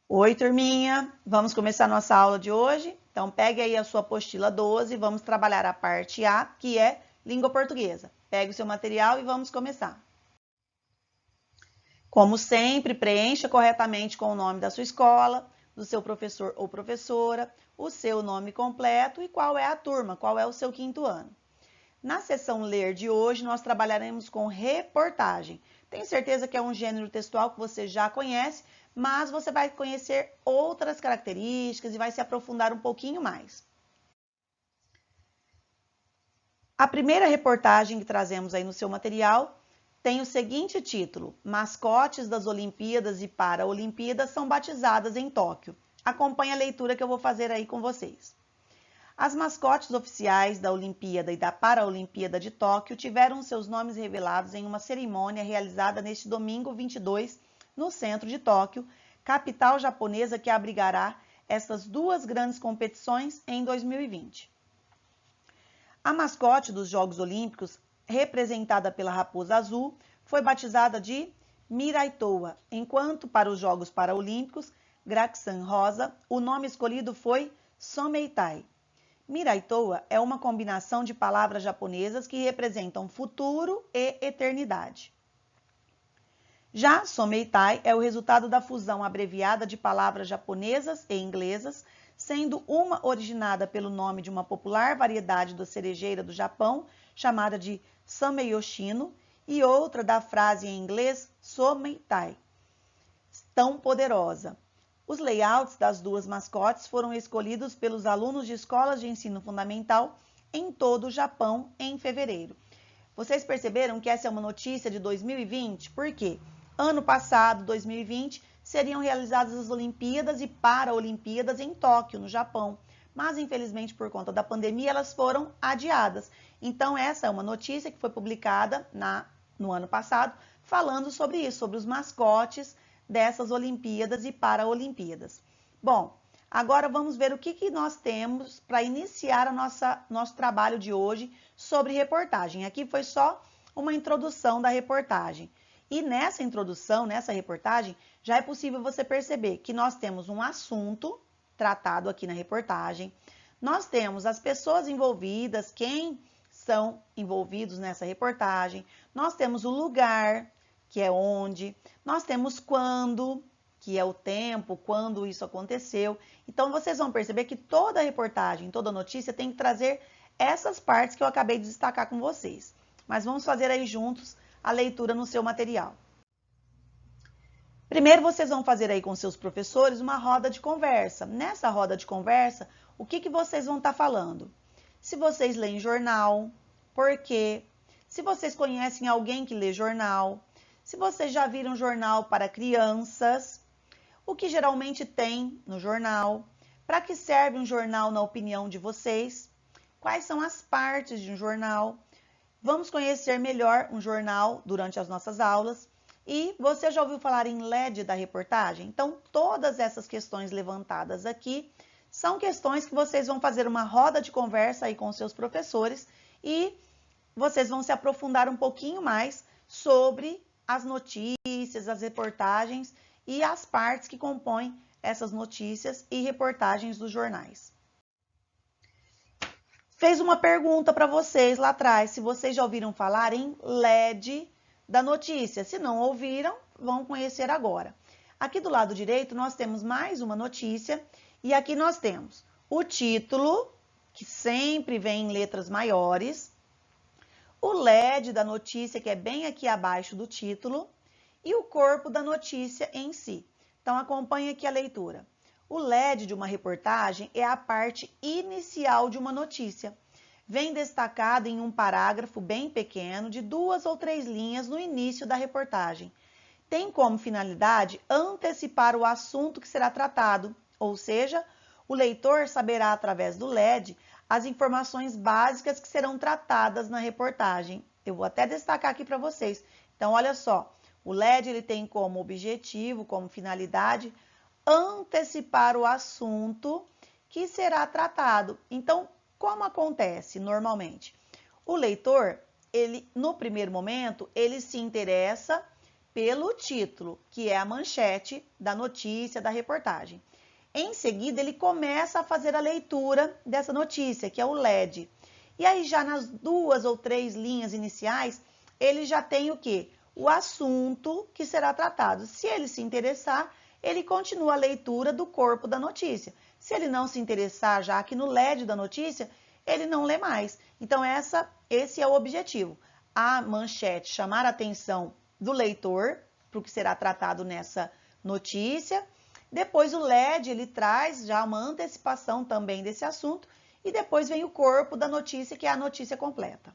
Oi, turminha! Vamos começar nossa aula de hoje? Então, pegue aí a sua apostila 12, vamos trabalhar a parte A, que é língua portuguesa. Pegue o seu material e vamos começar. Como sempre, preencha corretamente com o nome da sua escola, do seu professor ou professora, o seu nome completo e qual é a turma, qual é o seu quinto ano. Na sessão Ler de hoje, nós trabalharemos com reportagem. Tenho certeza que é um gênero textual que você já conhece, mas você vai conhecer outras características e vai se aprofundar um pouquinho mais. A primeira reportagem que trazemos aí no seu material tem o seguinte título: Mascotes das Olimpíadas e Paraolimpíadas são batizadas em Tóquio. Acompanhe a leitura que eu vou fazer aí com vocês. As mascotes oficiais da Olimpíada e da Paraolimpíada de Tóquio tiveram seus nomes revelados em uma cerimônia realizada neste domingo 22 no centro de Tóquio, capital japonesa que abrigará estas duas grandes competições em 2020. A mascote dos Jogos Olímpicos, representada pela raposa azul, foi batizada de Miraitoa, enquanto para os Jogos Paraolímpicos, Graxan Rosa, o nome escolhido foi Someitai. Miraitoa é uma combinação de palavras japonesas que representam futuro e eternidade. Já Someitai é o resultado da fusão abreviada de palavras japonesas e inglesas, sendo uma originada pelo nome de uma popular variedade da cerejeira do Japão, chamada de Sameyoshino, e outra da frase em inglês Someitai, tão poderosa. Os layouts das duas mascotes foram escolhidos pelos alunos de escolas de ensino fundamental em todo o Japão em fevereiro. Vocês perceberam que essa é uma notícia de 2020? Por quê? Ano passado, 2020, seriam realizadas as Olimpíadas e Paraolimpíadas em Tóquio, no Japão. Mas, infelizmente, por conta da pandemia, elas foram adiadas. Então, essa é uma notícia que foi publicada no ano passado, falando sobre isso, sobre os mascotes dessas Olimpíadas e Paraolimpíadas. Bom, agora vamos ver o que nós temos para iniciar nosso trabalho de hoje sobre reportagem. Aqui foi só uma introdução da reportagem. E nessa introdução, nessa reportagem, já é possível você perceber que nós temos um assunto tratado aqui na reportagem, nós temos as pessoas envolvidas, quem são envolvidos nessa reportagem, nós temos o lugar, que é onde, nós temos quando, que é o tempo, quando isso aconteceu. Então, vocês vão perceber que toda reportagem, toda notícia tem que trazer essas partes que eu acabei de destacar com vocês. Mas vamos fazer aí juntos a leitura no seu material. Primeiro, vocês vão fazer aí com seus professores uma roda de conversa. Nessa roda de conversa, o que vocês vão estar falando? Se vocês leem jornal, por quê? Se vocês conhecem alguém que lê jornal, se vocês já viram jornal para crianças, o que geralmente tem no jornal, para que serve um jornal na opinião de vocês, quais são as partes de um jornal. Vamos conhecer melhor um jornal durante as nossas aulas. E você já ouviu falar em LED da reportagem? Então, todas essas questões levantadas aqui são questões que vocês vão fazer uma roda de conversa aí com seus professores e vocês vão se aprofundar um pouquinho mais sobre as notícias, as reportagens e as partes que compõem essas notícias e reportagens dos jornais. Fez uma pergunta para vocês lá atrás, se vocês já ouviram falar em LED da notícia. Se não ouviram, vão conhecer agora. Aqui do lado direito nós temos mais uma notícia e aqui nós temos o título, que sempre vem em letras maiores, o LED da notícia, que é bem aqui abaixo do título, e o corpo da notícia em si. Então, acompanhe aqui a leitura. O LED de uma reportagem é a parte inicial de uma notícia. Vem destacado em um parágrafo bem pequeno, de 2 ou 3 linhas no início da reportagem. Tem como finalidade antecipar o assunto que será tratado, ou seja, o leitor saberá através do LED as informações básicas que serão tratadas na reportagem. Eu vou até destacar aqui para vocês. Então, olha só, o LED ele tem como objetivo, como finalidade, antecipar o assunto que será tratado. Então, como acontece normalmente? O leitor, ele no primeiro momento, ele se interessa pelo título, que é a manchete da notícia, da reportagem. Em seguida, ele começa a fazer a leitura dessa notícia, que é o LED. E aí, já nas 2 ou 3 linhas iniciais, ele já tem o quê? O assunto que será tratado. Se ele se interessar, ele continua a leitura do corpo da notícia. Se ele não se interessar, já aqui no LED da notícia, ele não lê mais. Então, esse é o objetivo. A manchete chamar a atenção do leitor para o que será tratado nessa notícia. Depois o LED, ele traz já uma antecipação também desse assunto. E depois vem o corpo da notícia, que é a notícia completa.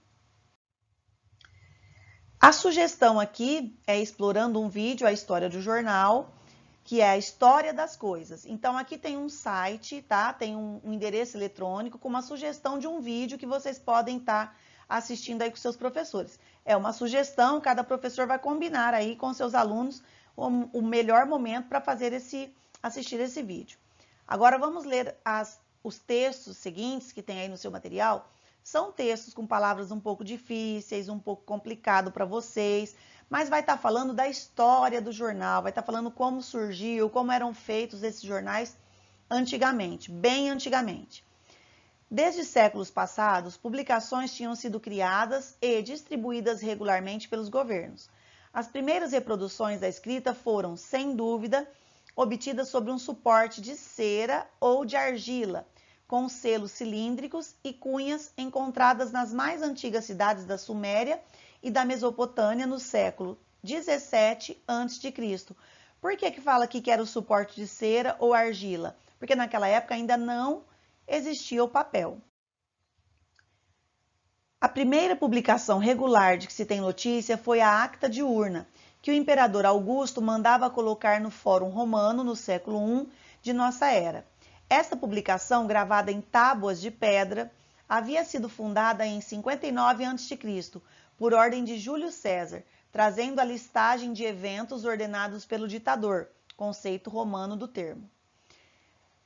A sugestão aqui é explorando um vídeo, a história do jornal, que é a história das coisas. Então, aqui tem um site, tá? Tem um endereço eletrônico com uma sugestão de um vídeo que vocês podem estar assistindo aí com seus professores. É uma sugestão, cada professor vai combinar aí com seus alunos o melhor momento para assistir esse vídeo. Agora, vamos ler os textos seguintes que tem aí no seu material. São textos com palavras um pouco difíceis, um pouco complicado para vocês, mas vai estar falando da história do jornal, vai estar falando como surgiu, como eram feitos esses jornais antigamente, bem antigamente. Desde séculos passados, publicações tinham sido criadas e distribuídas regularmente pelos governos. As primeiras reproduções da escrita foram, sem dúvida, obtidas sobre um suporte de cera ou de argila, com selos cilíndricos e cunhas encontradas nas mais antigas cidades da Suméria e da Mesopotâmia no século 17 a.C. Por que fala aqui que era o suporte de cera ou argila? Porque naquela época ainda não existia o papel. A primeira publicação regular de que se tem notícia foi a Acta Diurna, que o imperador Augusto mandava colocar no Fórum Romano no século I de nossa era. Esta publicação, gravada em tábuas de pedra, havia sido fundada em 59 a.C., por ordem de Júlio César, trazendo a listagem de eventos ordenados pelo ditador, conceito romano do termo.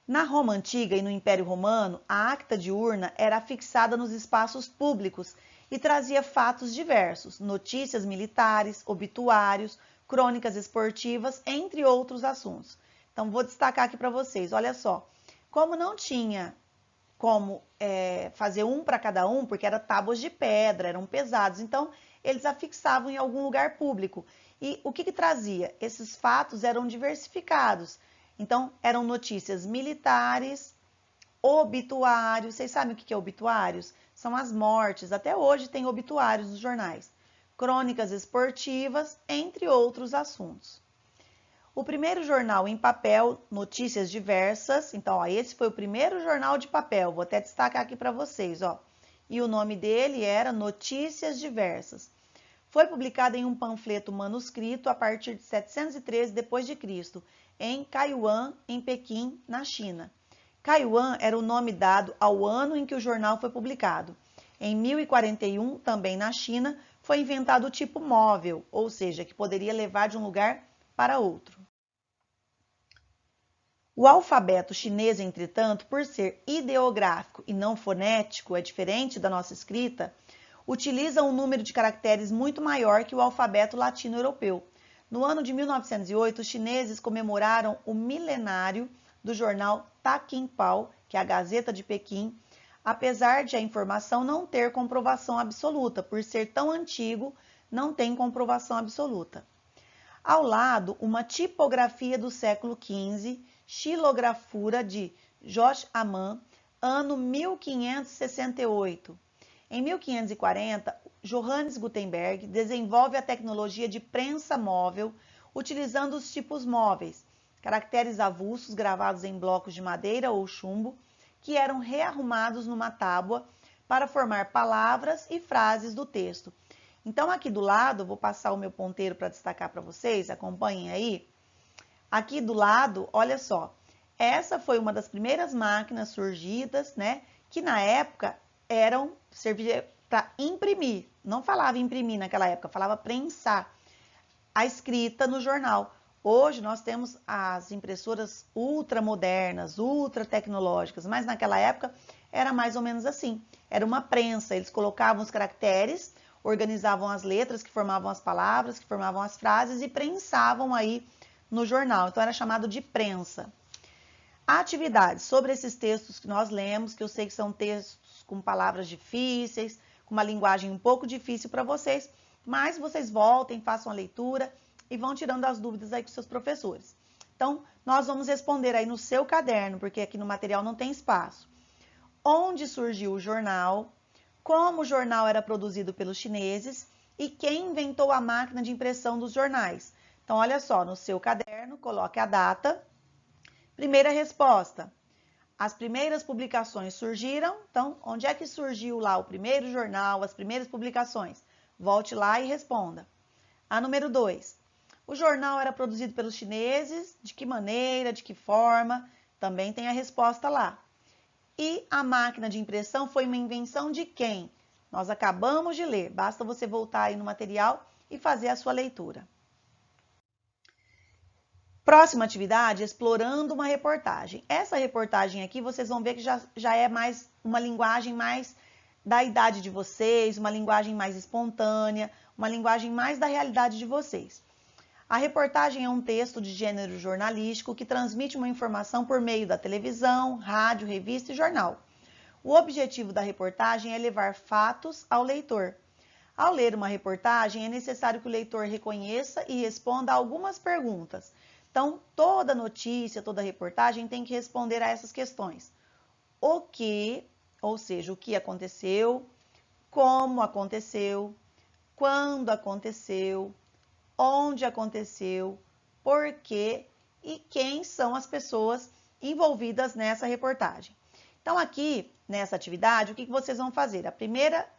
Na Roma Antiga e no Império Romano, a Acta Diurna era fixada nos espaços públicos e trazia fatos diversos, notícias militares, obituários, crônicas esportivas, entre outros assuntos. Então, vou destacar aqui para vocês, olha só. Como não tinha como fazer um para cada um, porque eram tábuas de pedra, eram pesados, então eles afixavam em algum lugar público. E o que trazia? Esses fatos eram diversificados. Então, eram notícias militares, obituários. Vocês sabem o que é obituários? São as mortes. Até hoje tem obituários nos jornais. Crônicas esportivas, entre outros assuntos. O primeiro jornal em papel, Notícias Diversas. Então, ó, esse foi o primeiro jornal de papel. Vou até destacar aqui para vocês, ó. E o nome dele era Notícias Diversas. Foi publicado em um panfleto manuscrito a partir de 713 d.C., em Caiyuan, em Pequim, na China. Caiyuan era o nome dado ao ano em que o jornal foi publicado. Em 1041, também na China, foi inventado o tipo móvel, ou seja, que poderia levar de um lugar para outro. O alfabeto chinês, entretanto, por ser ideográfico e não fonético, é diferente da nossa escrita, utiliza um número de caracteres muito maior que o alfabeto latino-europeu. No ano de 1908, os chineses comemoraram o milenário do jornal Ta King Pao, que é a Gazeta de Pequim, apesar de a informação não ter comprovação absoluta, por ser tão antigo, não tem comprovação absoluta. Ao lado, uma tipografia do século XV, xilografura de Josh Aman, ano 1568. Em 1540, Johannes Gutenberg desenvolve a tecnologia de prensa móvel, utilizando os tipos móveis, caracteres avulsos gravados em blocos de madeira ou chumbo, que eram rearrumados numa tábua para formar palavras e frases do texto. Então, aqui do lado, vou passar o meu ponteiro para destacar para vocês, acompanhem aí. Aqui do lado, olha só, essa foi uma das primeiras máquinas surgidas, né, que na época servia para imprimir. Não falava imprimir naquela época, falava prensar a escrita no jornal. Hoje nós temos as impressoras ultramodernas, ultra tecnológicas, mas naquela época era mais ou menos assim. Era uma prensa, eles colocavam os caracteres, organizavam as letras que formavam as palavras, que formavam as frases e prensavam aí no jornal. Então, era chamado de prensa. Atividades sobre esses textos que nós lemos, que eu sei que são textos com palavras difíceis, com uma linguagem um pouco difícil para vocês, mas vocês voltem, façam a leitura e vão tirando as dúvidas aí com seus professores. Então, nós vamos responder aí no seu caderno, porque aqui no material não tem espaço. Onde surgiu o jornal, como o jornal era produzido pelos chineses e quem inventou a máquina de impressão dos jornais. Então, olha só, no seu caderno, coloque a data. Primeira resposta, as primeiras publicações surgiram, então, onde é que surgiu lá o primeiro jornal, as primeiras publicações? Volte lá e responda. A número 2, o jornal era produzido pelos chineses, de que maneira, de que forma? Também tem a resposta lá. E a máquina de impressão foi uma invenção de quem? Nós acabamos de ler, basta você voltar aí no material e fazer a sua leitura. Próxima atividade, explorando uma reportagem. Essa reportagem aqui, vocês vão ver que já é mais uma linguagem mais da idade de vocês, uma linguagem mais espontânea, uma linguagem mais da realidade de vocês. A reportagem é um texto de gênero jornalístico que transmite uma informação por meio da televisão, rádio, revista e jornal. O objetivo da reportagem é levar fatos ao leitor. Ao ler uma reportagem, é necessário que o leitor reconheça e responda a algumas perguntas. Então, toda notícia, toda reportagem tem que responder a essas questões. O que, ou seja, o que aconteceu, como aconteceu, quando aconteceu, onde aconteceu, por quê e quem são as pessoas envolvidas nessa reportagem. Então, aqui, nessa atividade, o que vocês vão fazer? A primeira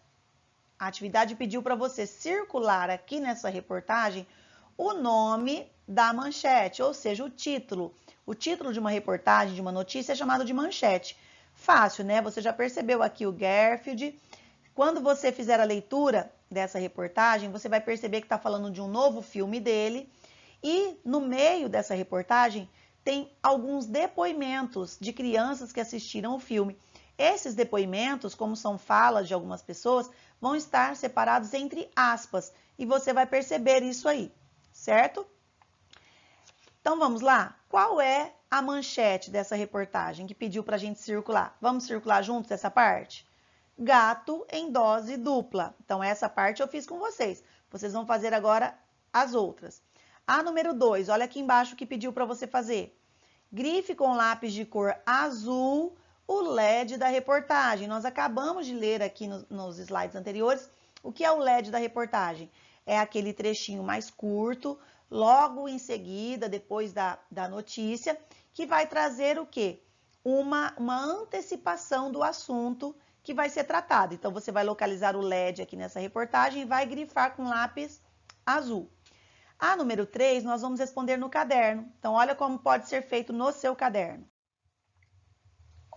atividade pediu para você circular aqui nessa reportagem o nome da manchete, ou seja, o título. O título de uma reportagem, de uma notícia, é chamado de manchete. Fácil, né? Você já percebeu aqui o Garfield. Quando você fizer a leitura dessa reportagem, você vai perceber que está falando de um novo filme dele. E no meio dessa reportagem tem alguns depoimentos de crianças que assistiram o filme. Esses depoimentos, como são falas de algumas pessoas, vão estar separados entre aspas. E você vai perceber isso aí, certo? Então, vamos lá? Qual é a manchete dessa reportagem que pediu para a gente circular? Vamos circular juntos essa parte? Gato em dose dupla. Então, essa parte eu fiz com vocês. Vocês vão fazer agora as outras. A número 2, olha aqui embaixo o que pediu para você fazer. Grife com lápis de cor azul o LED da reportagem. Nós acabamos de ler aqui nos slides anteriores o que é o LED da reportagem. É aquele trechinho mais curto, logo em seguida, depois da notícia, que vai trazer o quê? Uma antecipação do assunto que vai ser tratado. Então, você vai localizar o LED aqui nessa reportagem e vai grifar com lápis azul. A número 3, nós vamos responder no caderno. Então, olha como pode ser feito no seu caderno.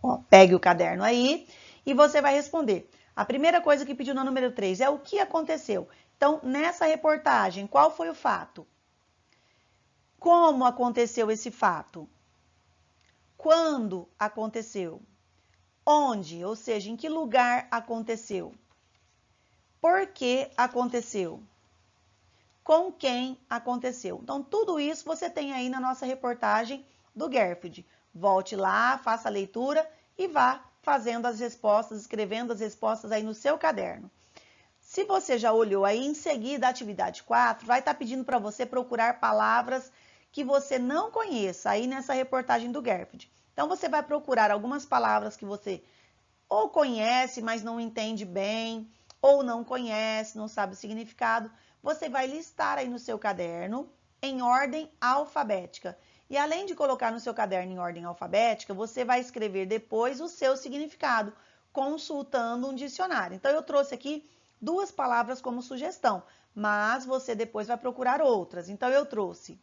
Ó, pegue o caderno aí e você vai responder. A primeira coisa que pediu na número 3 é o que aconteceu. Então, nessa reportagem, qual foi o fato? Como aconteceu esse fato? Quando aconteceu? Onde, ou seja, em que lugar aconteceu? Por que aconteceu? Com quem aconteceu? Então, tudo isso você tem aí na nossa reportagem do Garfield. Volte lá, faça a leitura e vá fazendo as respostas, escrevendo as respostas aí no seu caderno. Se você já olhou aí, em seguida, a atividade 4 vai estar pedindo para você procurar palavras que você não conheça aí nessa reportagem do Garfield. Então, você vai procurar algumas palavras que você ou conhece, mas não entende bem, ou não conhece, não sabe o significado. Você vai listar aí no seu caderno em ordem alfabética. E além de colocar no seu caderno em ordem alfabética, você vai escrever depois o seu significado, consultando um dicionário. Então, eu trouxe aqui 2 palavras como sugestão, mas você depois vai procurar outras. Então, eu trouxe,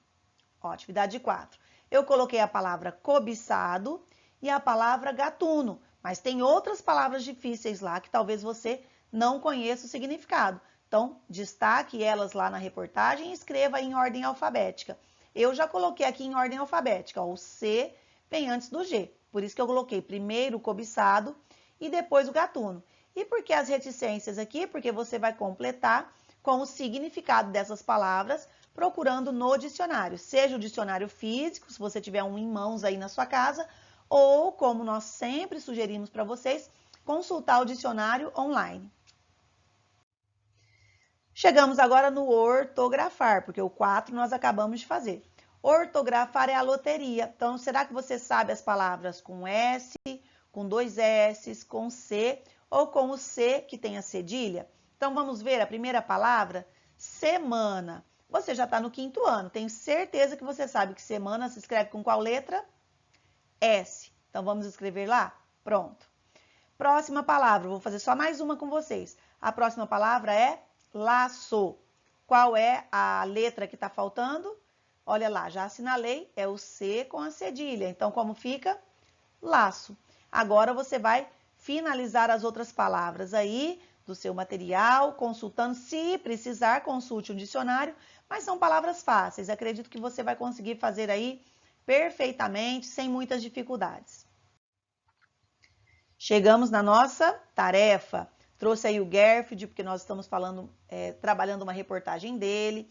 ó, atividade 4. Eu coloquei a palavra cobiçado e a palavra gatuno, mas tem outras palavras difíceis lá que talvez você não conheça o significado. Então, destaque elas lá na reportagem e escreva em ordem alfabética. Eu já coloquei aqui em ordem alfabética, ó, o C vem antes do G. Por isso que eu coloquei primeiro o cobiçado e depois o gatuno. E por que as reticências aqui? Porque você vai completar com o significado dessas palavras, procurando no dicionário, seja o dicionário físico, se você tiver um em mãos aí na sua casa, ou, como nós sempre sugerimos para vocês, consultar o dicionário online. Chegamos agora no ortografar, porque o 4 nós acabamos de fazer. Ortografar é a loteria. Então, será que você sabe as palavras com S, com 2 S, com C ou com o C que tem a cedilha? Então, vamos ver a primeira palavra, semana. Você já está no 5º ano, tenho certeza que você sabe que semana se escreve com qual letra? S. Então, vamos escrever lá? Pronto. Próxima palavra, vou fazer só mais uma com vocês. A próxima palavra é laço. Qual é a letra que está faltando? Olha lá, já assinalei, é o C com a cedilha. Então, como fica? Laço. Agora você vai finalizar as outras palavras aí do seu material, consultando. Se precisar, consulte um dicionário, mas são palavras fáceis. Acredito que você vai conseguir fazer aí perfeitamente, sem muitas dificuldades. Chegamos na nossa tarefa. Trouxe aí o Garfield, porque nós estamos trabalhando uma reportagem dele.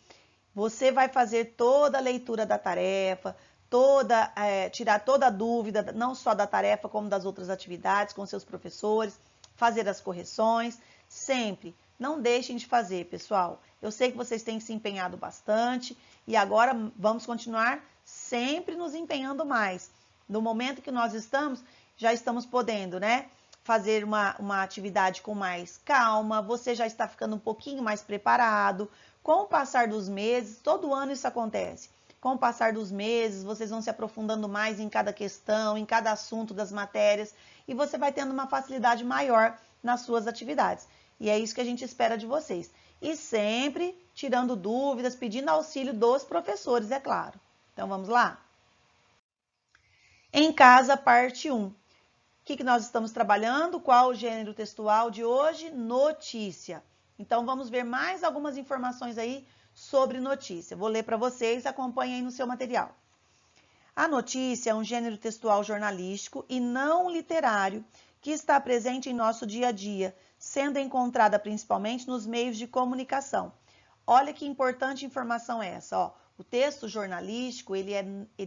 Você vai fazer toda a leitura da tarefa, tirar toda a dúvida, não só da tarefa, como das outras atividades com seus professores, fazer as correções. Sempre, não deixem de fazer, pessoal. Eu sei que vocês têm se empenhado bastante e agora vamos continuar sempre nos empenhando mais. No momento que nós estamos, já estamos podendo, né? Fazer uma atividade com mais calma, você já está ficando um pouquinho mais preparado. Com o passar dos meses, todo ano isso acontece. Com o passar dos meses, vocês vão se aprofundando mais em cada questão, em cada assunto das matérias, e você vai tendo uma facilidade maior nas suas atividades. E é isso que a gente espera de vocês. E sempre tirando dúvidas, pedindo auxílio dos professores, é claro. Então, vamos lá? Em casa, parte 1. O que nós estamos trabalhando? Qual o gênero textual de hoje? Notícia. Então, vamos ver mais algumas informações aí sobre notícia. Vou ler para vocês, acompanhem aí no seu material. A notícia é um gênero textual jornalístico e não literário que está presente em nosso dia a dia, sendo encontrada principalmente nos meios de comunicação. Olha que importante informação essa, ó. O texto jornalístico, ele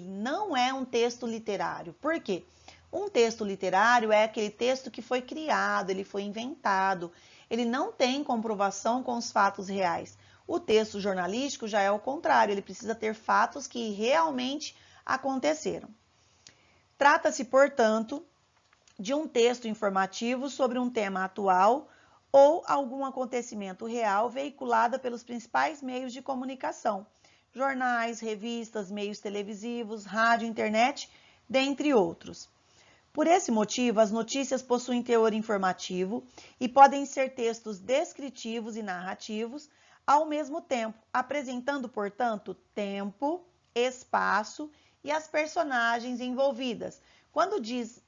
não é um texto literário. Por quê? Um texto literário é aquele texto que foi criado, ele foi inventado, ele não tem comprovação com os fatos reais. O texto jornalístico já é o contrário, ele precisa ter fatos que realmente aconteceram. Trata-se, portanto, de um texto informativo sobre um tema atual ou algum acontecimento real veiculado pelos principais meios de comunicação, jornais, revistas, meios televisivos, rádio, internet, dentre outros. Por esse motivo, as notícias possuem teor informativo e podem ser textos descritivos e narrativos ao mesmo tempo, apresentando, portanto, tempo, espaço e as personagens envolvidas. Quando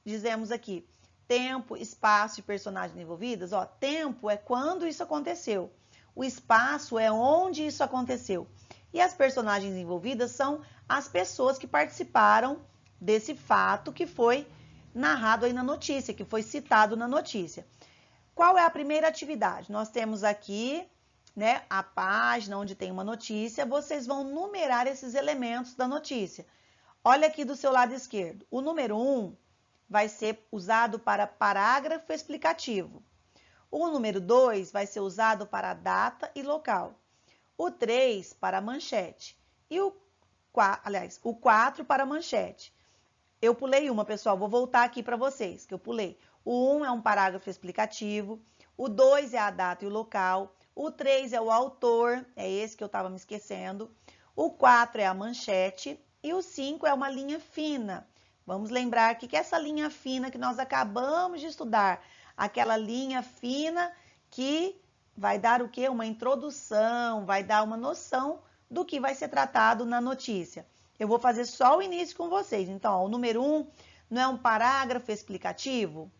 dizemos aqui tempo, espaço e personagens envolvidas, ó, tempo é quando isso aconteceu, o espaço é onde isso aconteceu e as personagens envolvidas são as pessoas que participaram desse fato que foi narrado aí na notícia, que foi citado na notícia. Qual é a primeira atividade? Nós temos aqui, né, a página onde tem uma notícia, vocês vão numerar esses elementos da notícia. Olha aqui do seu lado esquerdo. O número 1 vai ser usado para parágrafo explicativo. O número 2 vai ser usado para data e local. O 3 para manchete. E o 4 para manchete. Eu pulei uma, pessoal, vou voltar aqui para vocês, que eu pulei. O 1 é um parágrafo explicativo, o 2 é a data e o local, o 3 é o autor, é esse que eu estava me esquecendo, o 4 é a manchete e o 5 é uma linha fina. Vamos lembrar aqui que essa linha fina que nós acabamos de estudar, aquela linha fina que vai dar o quê? Uma introdução, vai dar uma noção do que vai ser tratado na notícia. Eu vou fazer só o início com vocês. Então, ó, o número 1 não é um parágrafo explicativo?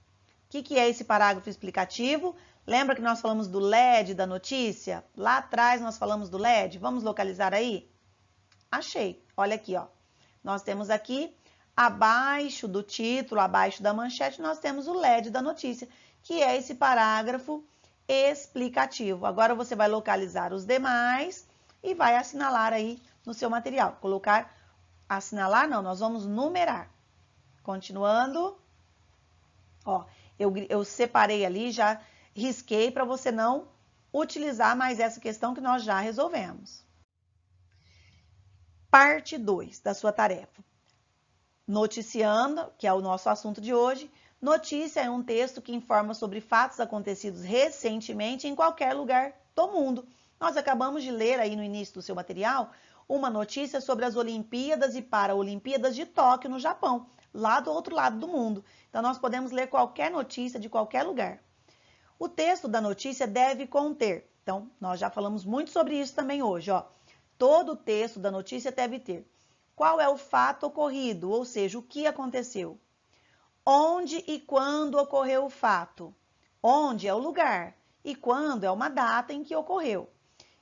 O que é esse parágrafo explicativo? Lembra que nós falamos do LED da notícia? Lá atrás nós falamos do LED. Vamos localizar aí? Achei. Olha aqui, ó. Nós temos aqui, abaixo do título, abaixo da manchete, nós temos o LED da notícia, que é esse parágrafo explicativo. Agora você vai localizar os demais e vai assinalar aí no seu material. Colocar, assinalar não, nós vamos numerar. Continuando, ó, eu separei ali, já risquei para você não utilizar mais essa questão que nós já resolvemos. Parte 2 da sua tarefa. Noticiando, que é o nosso assunto de hoje. Notícia é um texto que informa sobre fatos acontecidos recentemente em qualquer lugar do mundo. Nós acabamos de ler aí no início do seu material uma notícia sobre as Olimpíadas e Paralimpíadas de Tóquio, no Japão, lá do outro lado do mundo. Então, nós podemos ler qualquer notícia de qualquer lugar. O texto da notícia deve conter, então, nós já falamos muito sobre isso também hoje, ó. Todo o texto da notícia deve ter qual é o fato ocorrido, ou seja, o que aconteceu. Onde e quando ocorreu o fato. Onde é o lugar e quando é uma data em que ocorreu.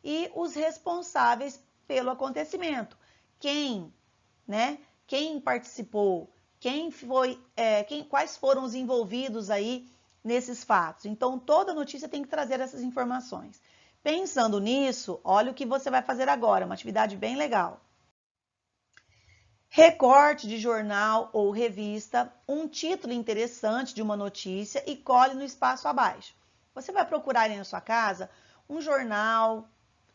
E os responsáveis pelo acontecimento. Quem, né? Quem participou, quem foi, quais foram os envolvidos aí nesses fatos. Então, toda notícia tem que trazer essas informações. Pensando nisso, olha o que você vai fazer agora, uma atividade bem legal. Recorte de jornal ou revista, um título interessante de uma notícia e cole no espaço abaixo. Você vai procurar aí na sua casa um jornal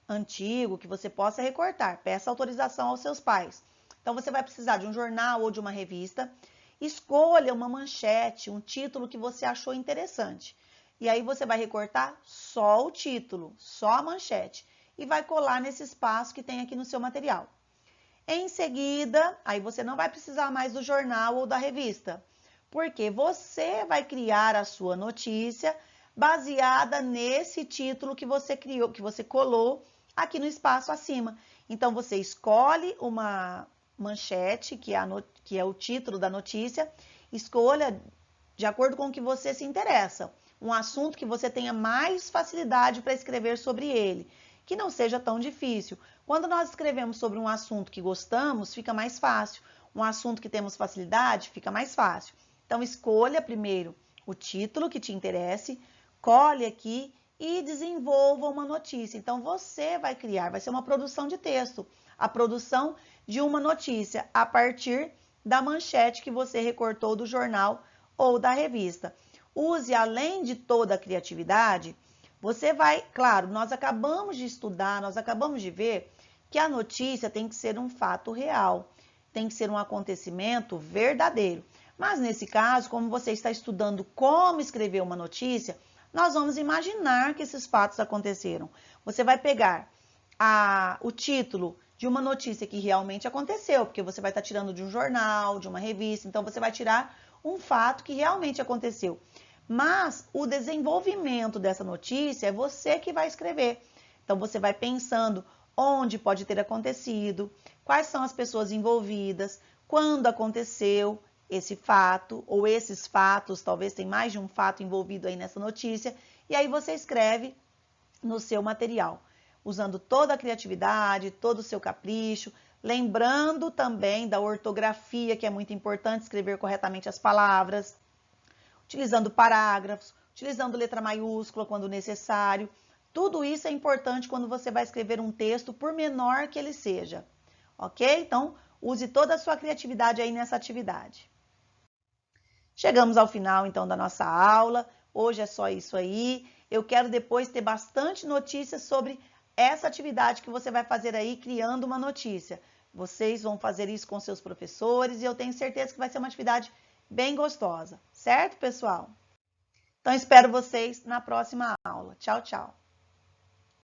antigo que você possa recortar. Peça autorização aos seus pais. Então, você vai precisar de um jornal ou de uma revista. Escolha uma manchete, um título que você achou interessante. E aí você vai recortar só o título, só a manchete. E vai colar nesse espaço que tem aqui no seu material. Em seguida, aí você não vai precisar mais do jornal ou da revista, porque você vai criar a sua notícia baseada nesse título que você criou, que você colou aqui no espaço acima. Então, você escolhe uma manchete, que é o título da notícia, escolha de acordo com o que você se interessa, um assunto que você tenha mais facilidade para escrever sobre ele, que não seja tão difícil. Quando nós escrevemos sobre um assunto que gostamos, fica mais fácil. Um assunto que temos facilidade, fica mais fácil. Então, escolha primeiro o título que te interesse, cole aqui e desenvolva uma notícia. Então, você vai criar, vai ser uma produção de texto, a produção de uma notícia a partir da manchete que você recortou do jornal ou da revista. Use, além de toda a criatividade, você vai, claro, nós acabamos de estudar, nós acabamos de ver que a notícia tem que ser um fato real, tem que ser um acontecimento verdadeiro. Mas nesse caso, como você está estudando como escrever uma notícia, nós vamos imaginar que esses fatos aconteceram. Você vai pegar o título de uma notícia que realmente aconteceu, porque você vai estar tirando de um jornal, de uma revista, então você vai tirar um fato que realmente aconteceu. Mas o desenvolvimento dessa notícia é você que vai escrever. Então, você vai pensando onde pode ter acontecido, quais são as pessoas envolvidas, quando aconteceu esse fato, ou esses fatos, talvez tem mais de um fato envolvido aí nessa notícia, e aí você escreve no seu material, usando toda a criatividade, todo o seu capricho, lembrando também da ortografia, que é muito importante, escrever corretamente as palavras, utilizando parágrafos, utilizando letra maiúscula quando necessário. Tudo isso é importante quando você vai escrever um texto, por menor que ele seja, ok? Então, use toda a sua criatividade aí nessa atividade. Chegamos ao final, então, da nossa aula. Hoje é só isso aí. Eu quero depois ter bastante notícias sobre essa atividade que você vai fazer aí, criando uma notícia. Vocês vão fazer isso com seus professores e eu tenho certeza que vai ser uma atividade bem gostosa, certo, pessoal? Então, espero vocês na próxima aula. Tchau, tchau!